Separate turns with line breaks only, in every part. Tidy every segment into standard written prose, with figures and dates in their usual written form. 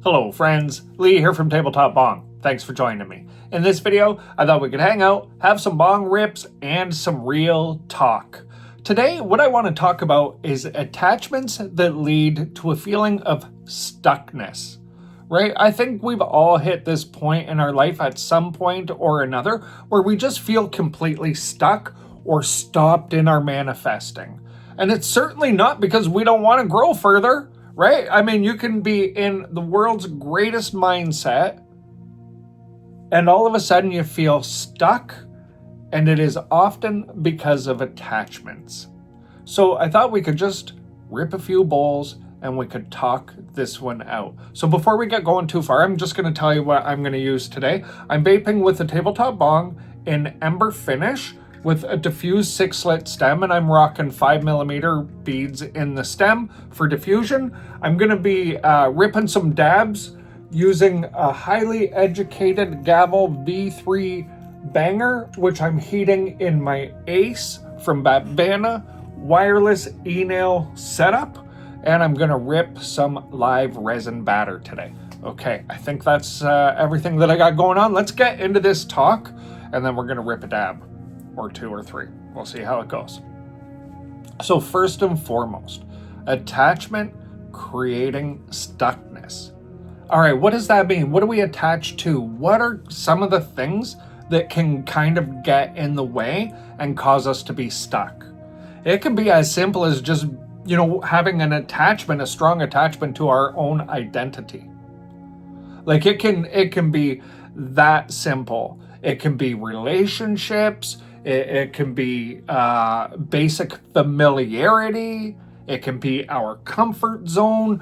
Hello friends, Lee here from TableTop Bong. Thanks for joining me. In this video, I thought we could hang out, have some bong rips, and some real talk. Today, what I want to talk about is attachments that lead to a feeling of stuckness. Right? I think we've all hit this point in our life at some point or another where we just feel completely stuck or stopped in our manifesting. And it's certainly not because we don't want to grow further. Right? I mean, you can be in the world's greatest mindset and all of a sudden you feel stuck, and it is often because of attachments. So I thought we could just rip a few bowls and we could talk this one out. So before we get going too far, I'm just going to tell you what I'm going to use today. I'm vaping with the TableTop Bong in Ember finish with a diffused 6-slit stem, and I'm rocking 5mm beads in the stem for diffusion. I'm gonna be ripping some dabs using a highly educated Gavel V3 banger, which I'm heating in my Ace from Vapvana wireless e-nail setup, and I'm gonna rip some live resin batter today. Okay, I think that's everything that I got going on. Let's get into this talk, and then we're gonna rip a dab. Or 2 or 3. We'll see how it goes. So first and foremost, attachment creating stuckness. All right, what does that mean? What do we attach to? What are some of the things that can kind of get in the way and cause us to be stuck? It can be as simple as just, having an attachment, a strong attachment to our own identity. Like it can be that simple. It can be relationships. It can be basic familiarity. It can be our comfort zone.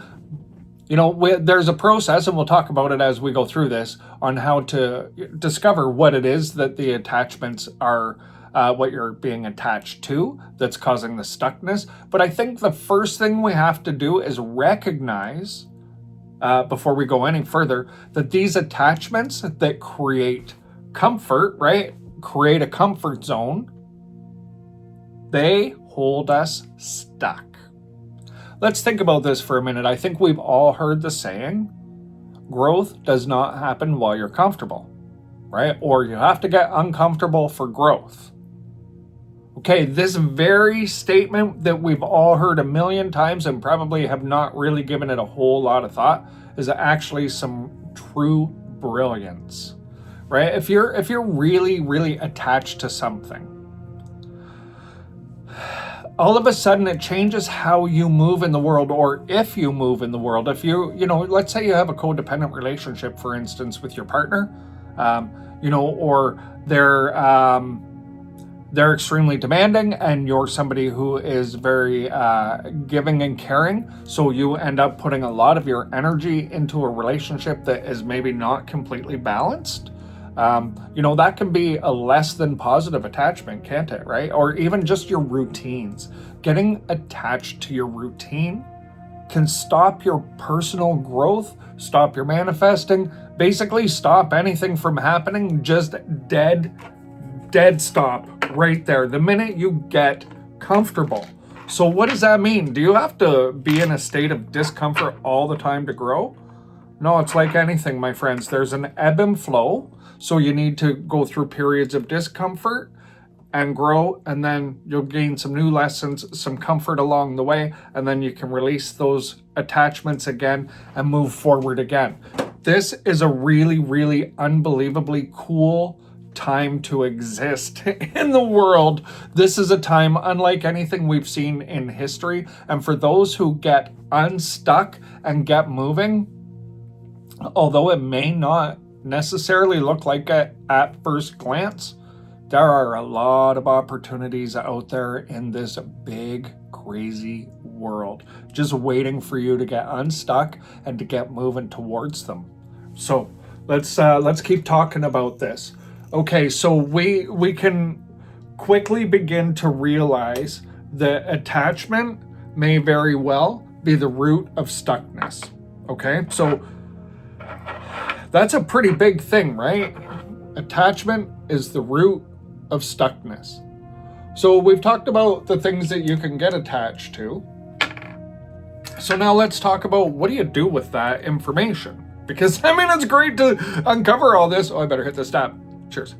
There's a process, and we'll talk about it as we go through this, on how to discover what it is that the attachments are, what you're being attached to that's causing the stuckness. But I think the first thing we have to do is recognize, before we go any further, that these attachments that create comfort, right? Create a comfort zone, they hold us stuck. Let's think about this for a minute. I think we've all heard the saying, growth does not happen while you're comfortable, right? Or you have to get uncomfortable for growth. Okay, this very statement that we've all heard a million times and probably have not really given it a whole lot of thought is actually some true brilliance. Right? If you're really, really attached to something, all of a sudden it changes how you move in the world, or if you move in the world. If let's say you have a codependent relationship, for instance, with your partner, or they're extremely demanding and you're somebody who is very giving and caring, so you end up putting a lot of your energy into a relationship that is maybe not completely balanced. That can be a less than positive attachment, can't it, right? Or even just your routines. Getting attached to your routine can stop your personal growth, stop your manifesting, basically stop anything from happening. Just dead stop right there the minute you get comfortable. So what does that mean? Do you have to be in a state of discomfort all the time to grow? No, it's like anything, my friends. There's an ebb and flow. So you need to go through periods of discomfort and grow, and then you'll gain some new lessons, some comfort along the way, and then you can release those attachments again and move forward again. This is a really, really unbelievably cool time to exist in the world. This is a time unlike anything we've seen in history. And for those who get unstuck and get moving, although it may not necessarily look like it at first glance, there are a lot of opportunities out there in this big, crazy world, just waiting for you to get unstuck and to get moving towards them. So let's keep talking about this. Okay, so we can quickly begin to realize that attachment may very well be the root of stuckness. Okay, so that's a pretty big thing, right? Attachment is the root of stuckness. So we've talked about the things that you can get attached to. So now let's talk about, what do you do with that information, because I mean, it's great to uncover all this. Oh, I better hit the stop. Cheers.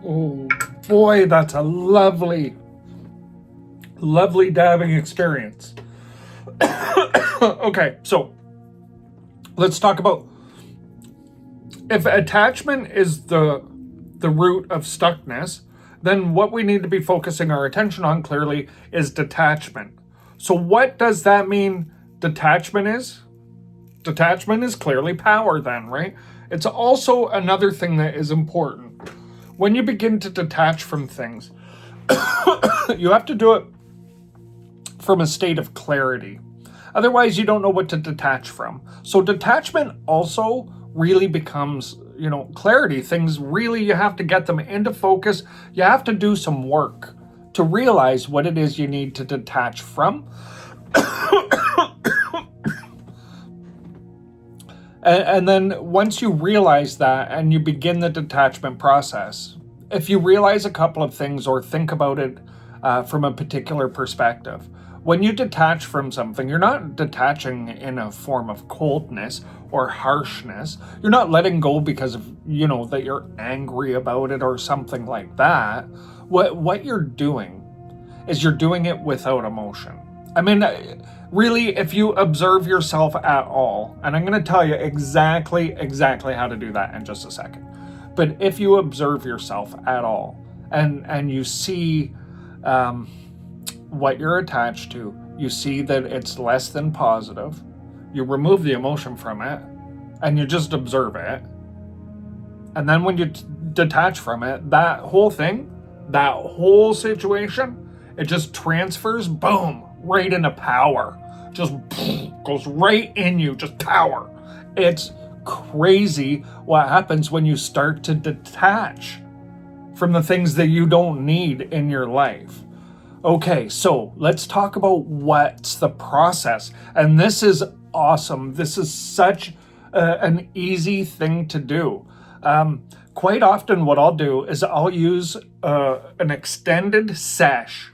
Oh boy, that's a lovely, lovely dabbing experience. Okay, so let's talk about, if attachment is the root of stuckness, then what we need to be focusing our attention on clearly is detachment. So what does that mean detachment is? Detachment is clearly power then, right? It's also another thing that is important. When you begin to detach from things, you have to do it from a state of clarity. Otherwise, you don't know what to detach from. So detachment also really becomes, clarity. Things really, you have to get them into focus. You have to do some work to realize what it is you need to detach from. And then once you realize that and you begin the detachment process, if you realize a couple of things or think about it from a particular perspective, when you detach from something, you're not detaching in a form of coldness or harshness. You're not letting go because of, that you're angry about it or something like that. What you're doing is you're doing it without emotion. I mean, really, if you observe yourself at all, and I'm going to tell you exactly how to do that in just a second. But if you observe yourself at all and you see what you're attached to, you see that it's less than positive, you remove the emotion from it and you just observe it. And then when you detach from it, that whole thing, that whole situation, it just transfers, boom, right into power. Just goes right in you, just power. It's crazy what happens when you start to detach from the things that you don't need in your life. Okay, so let's talk about what's the process. And this is awesome. This is such an easy thing to do. Quite often what I'll do is I'll use an extended sesh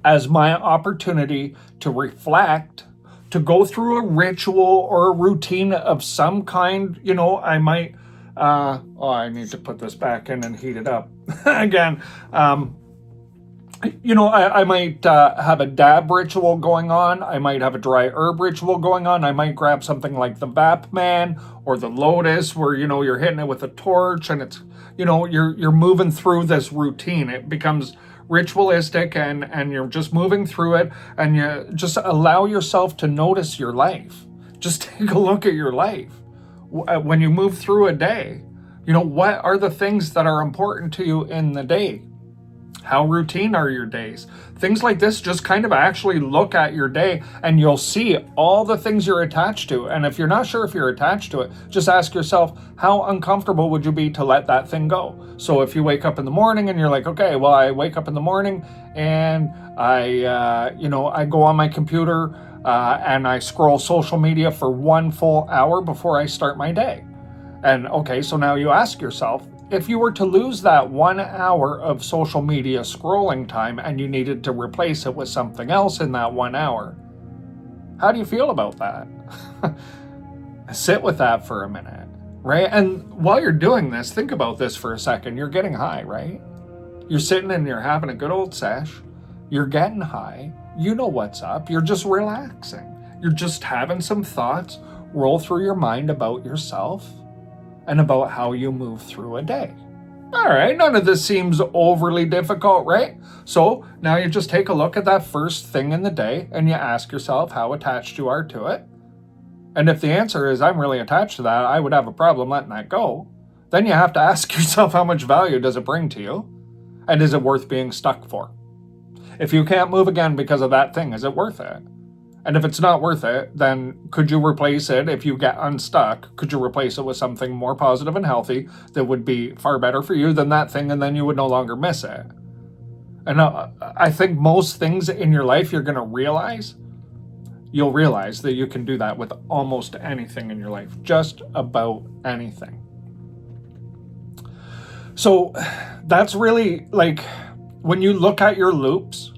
as my opportunity to reflect, to go through a ritual or a routine of some kind. I might, I need to put this back in and heat it up again. I might have a dab ritual going on. I might have a dry herb ritual going on. I might grab something like the Vapvana or the Lotus where, you're hitting it with a torch and it's, you're moving through this routine. It becomes ritualistic and you're just moving through it and you just allow yourself to notice your life. Just take a look at your life. When you move through a day, what are the things that are important to you in the day? How routine are your days? Things like this, just kind of actually look at your day and you'll see all the things you're attached to. And if you're not sure if you're attached to it, just ask yourself, how uncomfortable would you be to let that thing go? So if you wake up in the morning and you're like, okay, well, I wake up in the morning and I go on my computer and I scroll social media for 1 full hour before I start my day. And okay, so now you ask yourself, if you were to lose that 1 hour of social media scrolling time and you needed to replace it with something else in that 1 hour, how do you feel about that? Sit with that for a minute, right? And while you're doing this, think about this for a second. You're getting high, right? You're sitting and you're having a good old sesh. You're getting high. You know what's up. You're just relaxing. You're just having some thoughts roll through your mind about yourself and about how you move through a day. All right, none of this seems overly difficult, right? So now you just take a look at that first thing in the day and you ask yourself how attached you are to it. And if the answer is, I'm really attached to that, I would have a problem letting that go, then you have to ask yourself, how much value does it bring to you? And is it worth being stuck for? If you can't move again because of that thing, is it worth it? And if it's not worth it, then could you replace it? If you get unstuck, could you replace it with something more positive and healthy that would be far better for you than that thing, and then you would no longer miss it? And I think most things in your life you'll realize that you can do that with almost anything in your life, just about anything. So that's really like when you look at your loops,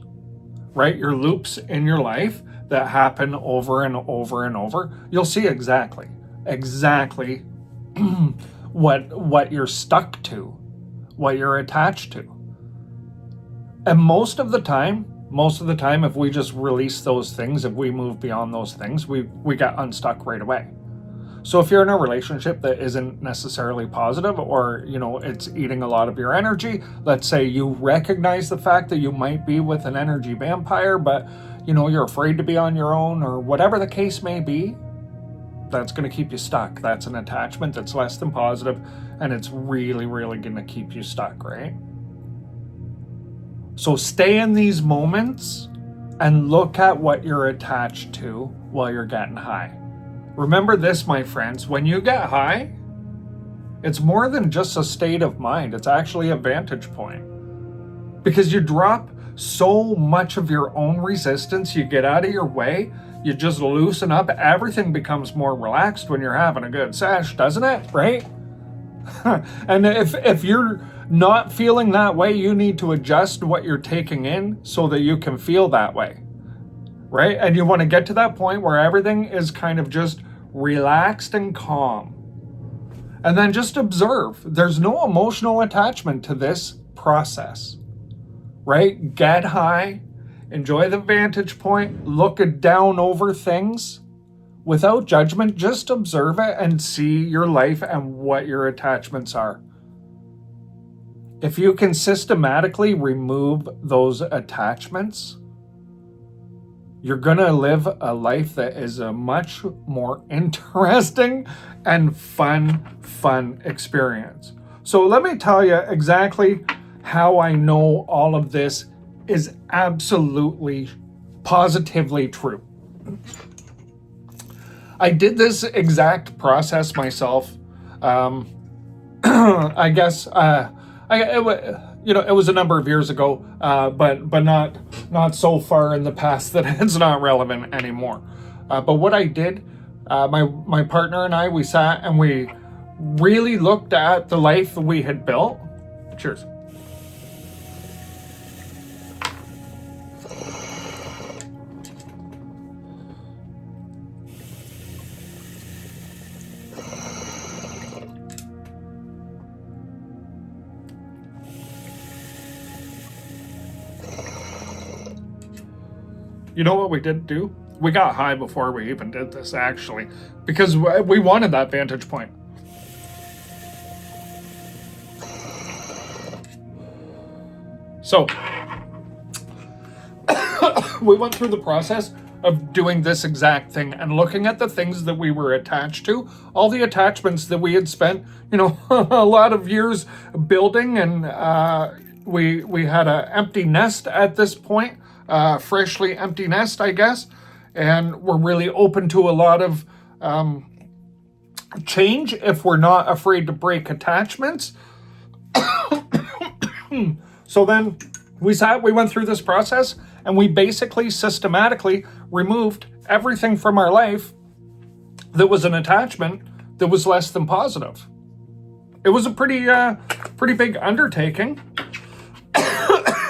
right? Your loops in your life that happen over and over and over, you'll see exactly what you're stuck to, what you're attached to. And most of the time, if we just release those things, if we move beyond those things, we get unstuck right away. So if you're in a relationship that isn't necessarily positive, or, it's eating a lot of your energy, let's say you recognize the fact that you might be with an energy vampire, but, you're afraid to be on your own, or whatever the case may be, that's going to keep you stuck. That's an attachment that's less than positive, and it's really, really going to keep you stuck, right? So stay in these moments and look at what you're attached to while you're getting high. Remember this, my friends, when you get high, it's more than just a state of mind. It's actually a vantage point. Because you drop so much of your own resistance, you get out of your way, you just loosen up, everything becomes more relaxed when you're having a good sesh, doesn't it? Right? And if you're not feeling that way, you need to adjust what you're taking in so that you can feel that way. Right? And you want to get to that point where everything is kind of just relaxed and calm. And then just observe. There's no emotional attachment to this process. Right? Get high, enjoy the vantage point, look down over things without judgment. Just observe it and see your life and what your attachments are. If you can systematically remove those attachments, you're going to live a life that is a much more interesting and fun experience. So let me tell you exactly how I know all of this is absolutely, positively true. I did this exact process myself. I guess it was a number of years ago, but not so far in the past that it's not relevant anymore. But what I did, my partner and I, we sat and we really looked at the life we had built. Cheers. You know what we did do? We got high before we even did this, actually, because we wanted that vantage point. So, we went through the process of doing this exact thing and looking at the things that we were attached to, all the attachments that we had spent, a lot of years building, and we had an empty nest at this point. Freshly empty nest, I guess, and we're really open to a lot of change if we're not afraid to break attachments. So then we went through this process, and we basically systematically removed everything from our life that was an attachment that was less than positive. It was a pretty big undertaking.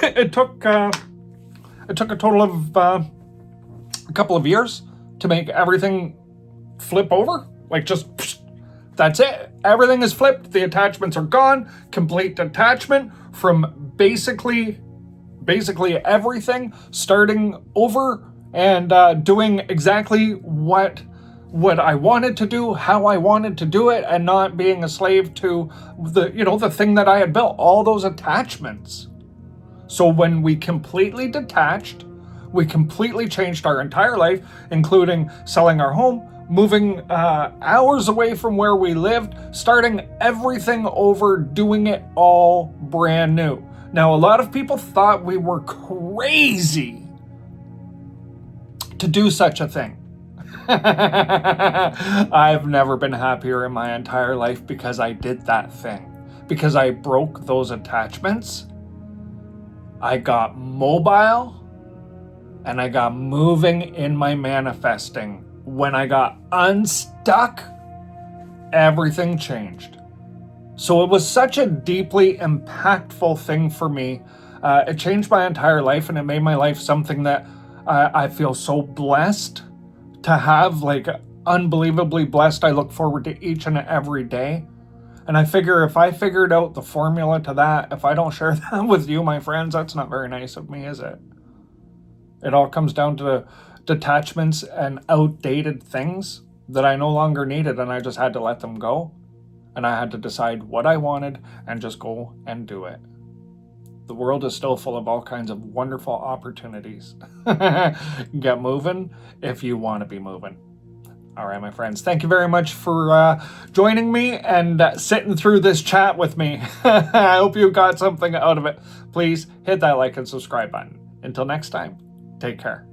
It took a total of a couple of years to make everything flip over. Like just, that's it. Everything is flipped. The attachments are gone. Complete detachment from basically everything, starting over and doing exactly what I wanted to do, how I wanted to do it, and not being a slave to the thing that I had built, all those attachments. So when we completely detached, we completely changed our entire life, including selling our home, moving hours away from where we lived, starting everything over, doing it all brand new. Now, a lot of people thought we were crazy to do such a thing. I've never been happier in my entire life because I did that thing. Because I broke those attachments. I got mobile and I got moving in my manifesting. When I got unstuck, everything changed. So it was such a deeply impactful thing for me. It changed my entire life, and it made my life something that I feel so blessed to have, like unbelievably blessed. I look forward to each and every day. And I figure if I figured out the formula to that, if I don't share that with you, my friends, that's not very nice of me, is it? It all comes down to detachments and outdated things that I no longer needed, and I just had to let them go. And I had to decide what I wanted and just go and do it. The world is still full of all kinds of wonderful opportunities. Get moving if you want to be moving. All right, my friends, thank you very much for joining me and sitting through this chat with me. I hope you got something out of it. Please hit that like and subscribe button. Until next time, take care.